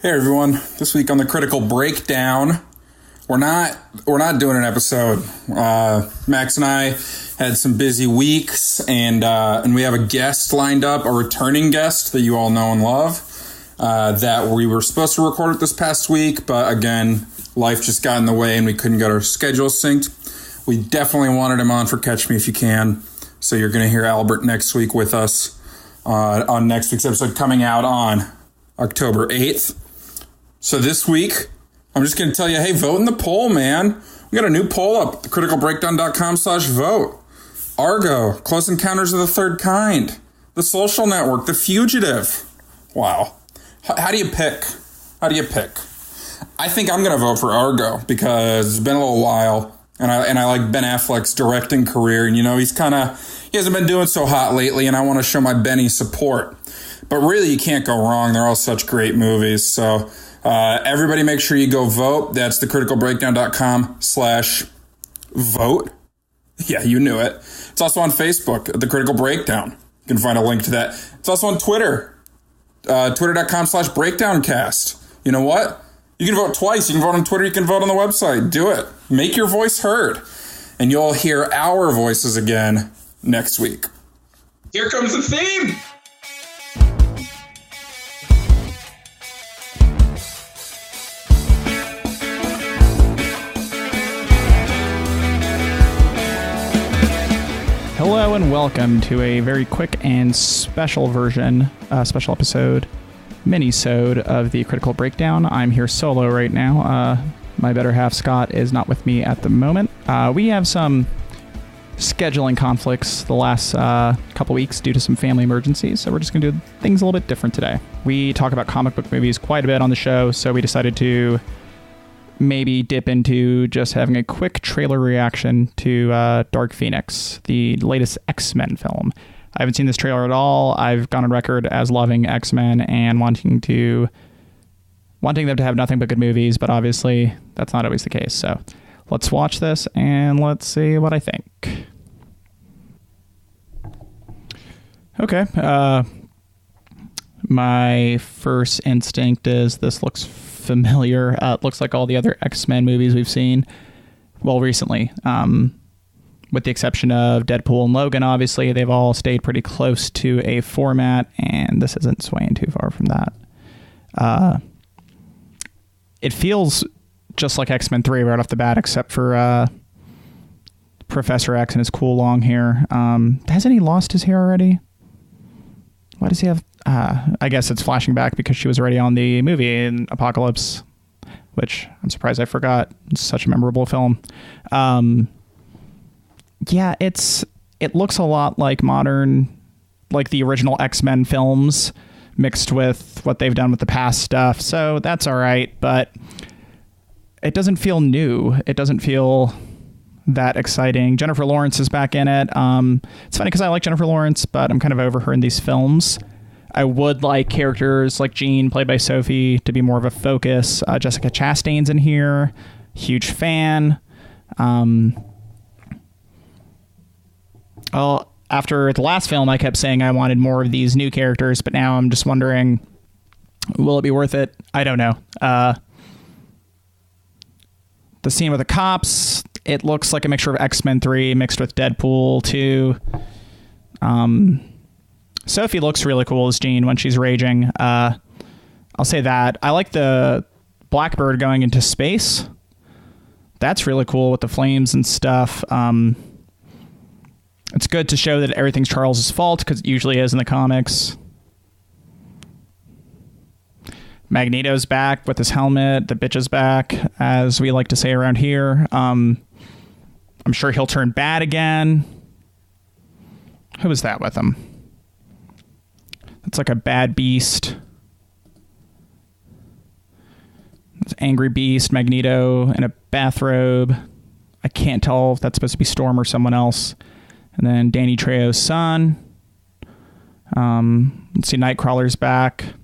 Hey everyone, this week on the Critical Breakdown, we're not doing an episode. Max and I had some busy weeks, and we have a guest lined up, a returning guest that you all know and love, that we were supposed to record it this past week, but again, life just got in the way and we couldn't get our schedules synced. We definitely wanted him on for Catch Me If You Can, so you're going to hear Albert next week with us on next week's episode coming out on October 8th. So this week, I'm just going to tell you, hey, vote in the poll, man. We got a new poll up, criticalbreakdown.com/vote. Argo, Close Encounters of the Third Kind, The Social Network, The Fugitive. Wow. How do you pick? I think I'm going to vote for Argo because it's been a little while, and I like Ben Affleck's directing career, and he hasn't been doing so hot lately, and I want to show my Benny support. But really, you can't go wrong. They're all such great movies, so... everybody make sure you go vote. That's thecriticalbreakdown.com/vote. Yeah, you knew it. It's also on Facebook at The Critical Breakdown. You can find a link to that. It's also on Twitter. Twitter.com/breakdowncast. You know what? You can vote twice. You can vote on Twitter. You can vote on the website. Do it. Make your voice heard. And you'll hear our voices again next week. Here comes the theme. Hello and welcome to a very quick and special episode, mini-sode of the Critical Breakdown. I'm here solo right now. My better half, Scott, is not with me at the moment. We have some scheduling conflicts the last couple weeks due to some family emergencies, so we're just going to do things a little bit different today. We talk about comic book movies quite a bit on the show, so we decided to maybe dip into just having a quick trailer reaction to Dark Phoenix, the latest X-Men film. I haven't seen this trailer at all. I've gone on record as loving X-Men and wanting them to have nothing but good movies, but obviously that's not always the case. So let's watch this and let's see what I think. Okay. My first instinct is this looks familiar. It looks like all the other X-Men movies we've seen, well, recently, with the exception of Deadpool and Logan. Obviously, they've all stayed pretty close to a format, and this isn't swaying too far from that. It feels just like X-Men 3 right off the bat, except for Professor X and his cool long hair. Hasn't he lost his hair already? Why does he have... I guess it's flashing back because she was already on the movie in Apocalypse, which I'm surprised I forgot. It's such a memorable film. Yeah, it looks a lot like the original X-Men films mixed with what they've done with the past stuff. So that's all right, but it doesn't feel new. It doesn't feel that exciting. Jennifer Lawrence is back in it. It's funny because I like Jennifer Lawrence, but I'm kind of over her in these films. I would like characters like Jean, played by Sophie, to be more of a focus. Jessica Chastain's in here. Huge fan. Well, after the last film, I kept saying I wanted more of these new characters, but now I'm just wondering, will it be worth it? I don't know. The scene with the cops, it looks like a mixture of X-Men 3 mixed with Deadpool 2. Sophie looks really cool as Jean when she's raging. I'll say that. I like the Blackbird going into space. That's really cool with the flames and stuff. It's good to show that everything's Charles' fault, because it usually is in the comics. Magneto's back with his helmet. The bitch is back, as we like to say around here. I'm sure he'll turn bad again. Who is that with him? It's like a bad beast. It's Angry Beast, Magneto in a bathrobe. I can't tell if that's supposed to be Storm or someone else. And then Danny Trejo's son. Let's see, Nightcrawler's back.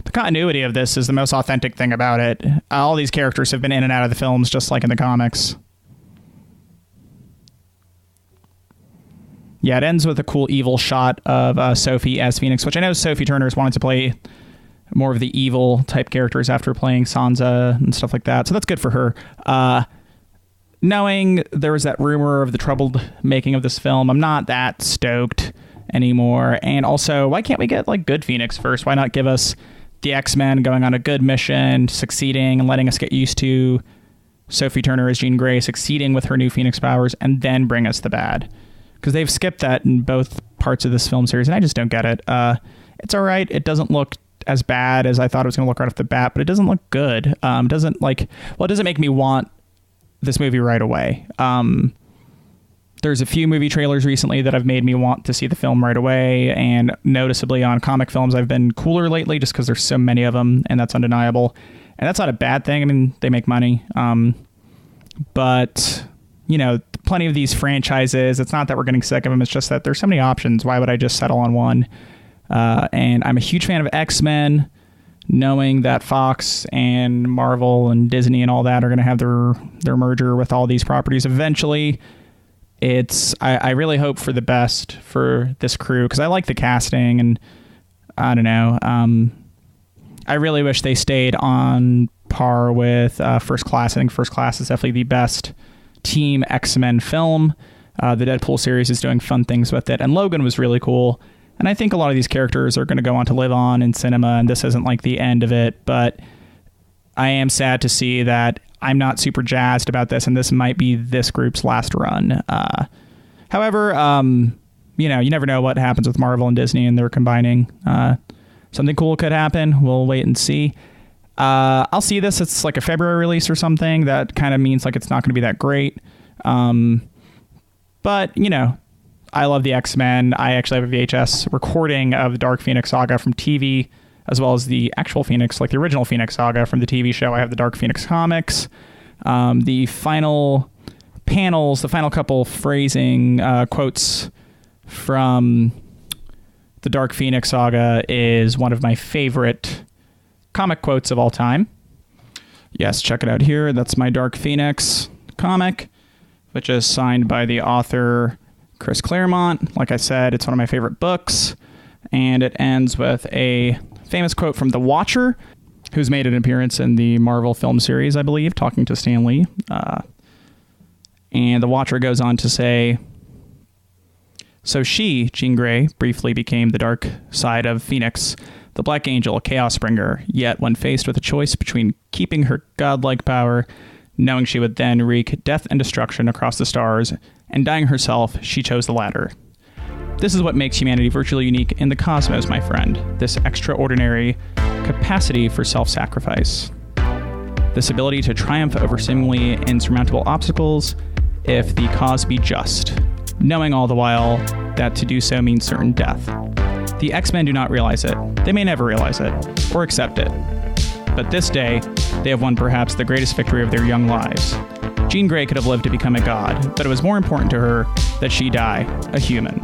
The continuity of this is the most authentic thing about it. All these characters have been in and out of the films just like in the comics. Yeah, it ends with a cool evil shot of Sophie as Phoenix, which I know Sophie Turner's wanted to play more of the evil type characters after playing Sansa and stuff like that. So that's good for her. Knowing there was that rumor of the troubled making of this film, I'm not that stoked anymore. And also, why can't we get like good Phoenix first? Why not give us the X-Men going on a good mission, succeeding, and letting us get used to Sophie Turner as Jean Grey, succeeding with her new Phoenix powers, and then bring us the bad? Because they've skipped that in both parts of this film series, and I just don't get it. It's all right. It doesn't look as bad as I thought it was going to look right off the bat, but it doesn't look good. It doesn't make me want this movie right away. There's a few movie trailers recently that have made me want to see the film right away, and noticeably on comic films I've been cooler lately just because there's so many of them, and that's undeniable. And that's not a bad thing. I mean, they make money. But, you know, plenty of these franchises, it's not that we're getting sick of them, it's just that there's so many options. Why would I just settle on one? And I'm a huge fan of X-Men, knowing that Fox and Marvel and Disney and all that are going to have their merger with all these properties eventually. I really hope for the best for this crew, because I like the casting, and I don't know. I really wish they stayed on par with First Class. I think First Class is definitely the best Team X-Men film. The Deadpool series is doing fun things with it, and Logan was really cool. And I think a lot of these characters are going to go on to live on in cinema, and this isn't like the end of it, but I am sad to see that I'm not super jazzed about this, and this might be this group's last run. However, you know, you never know what happens with Marvel and Disney, and they're combining. Something cool could happen. We'll wait and see. I'll see this. It's like a February release or something. That kind of means like it's not going to be that great. But, you know, I love the X-Men. I actually have a VHS recording of the Dark Phoenix saga from TV, as well as the actual Phoenix, like the original Phoenix saga from the TV show. I have the Dark Phoenix comics. The final panels, the final couple phrasing quotes from the Dark Phoenix saga is one of my favorite comic quotes of all time. Yes, check it out here. That's my Dark Phoenix comic, which is signed by the author Chris Claremont. Like I said, it's one of my favorite books, and it ends with a famous quote from The Watcher, who's made an appearance in the Marvel film series, I believe, talking to Stan Lee. And The Watcher goes on to say, "So she, Jean Grey, briefly became the dark side of Phoenix, the Black Angel, Chaos Bringer. Yet when faced with a choice between keeping her godlike power, knowing she would then wreak death and destruction across the stars, and dying herself, she chose the latter. This is what makes humanity virtually unique in the cosmos, my friend. This extraordinary capacity for self-sacrifice. This ability to triumph over seemingly insurmountable obstacles, if the cause be just, knowing all the while that to do so means certain death. The X-Men do not realize it. They may never realize it, or accept it. But this day, they have won perhaps the greatest victory of their young lives. Jean Grey could have lived to become a god, but it was more important to her that she die a human."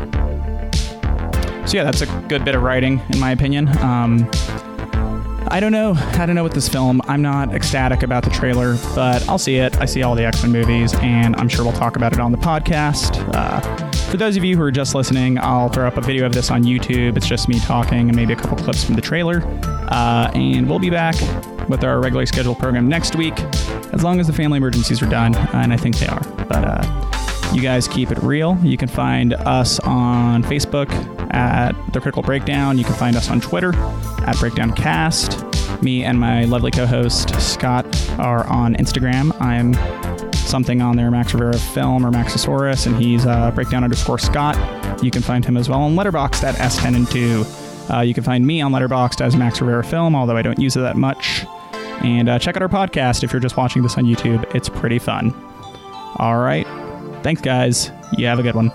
So yeah, that's a good bit of writing, in my opinion. I don't know with this film. I'm not ecstatic about the trailer, but I'll see it. I see all the X-Men movies, and I'm sure we'll talk about it on the podcast. For those of you who are just listening, I'll throw up a video of this on YouTube. It's just me talking and maybe a couple clips from the trailer. And we'll be back with our regularly scheduled program next week, as long as the family emergencies are done, and I think they are. But you guys keep it real. You can find us on Facebook at The Critical Breakdown. You can find us on Twitter at BreakdownCast. Me and my lovely co-host, Scott, are on Instagram. I'm something on there, Max Rivera Film or Maxosaurus, and he's breakdown_Scott. You can find him as well on Letterboxd at S10and2. You can find me on Letterboxd as Max Rivera Film, although I don't use it that much. And check out our podcast if you're just watching this on YouTube. It's pretty fun. All right. Thanks, guys. You have a good one.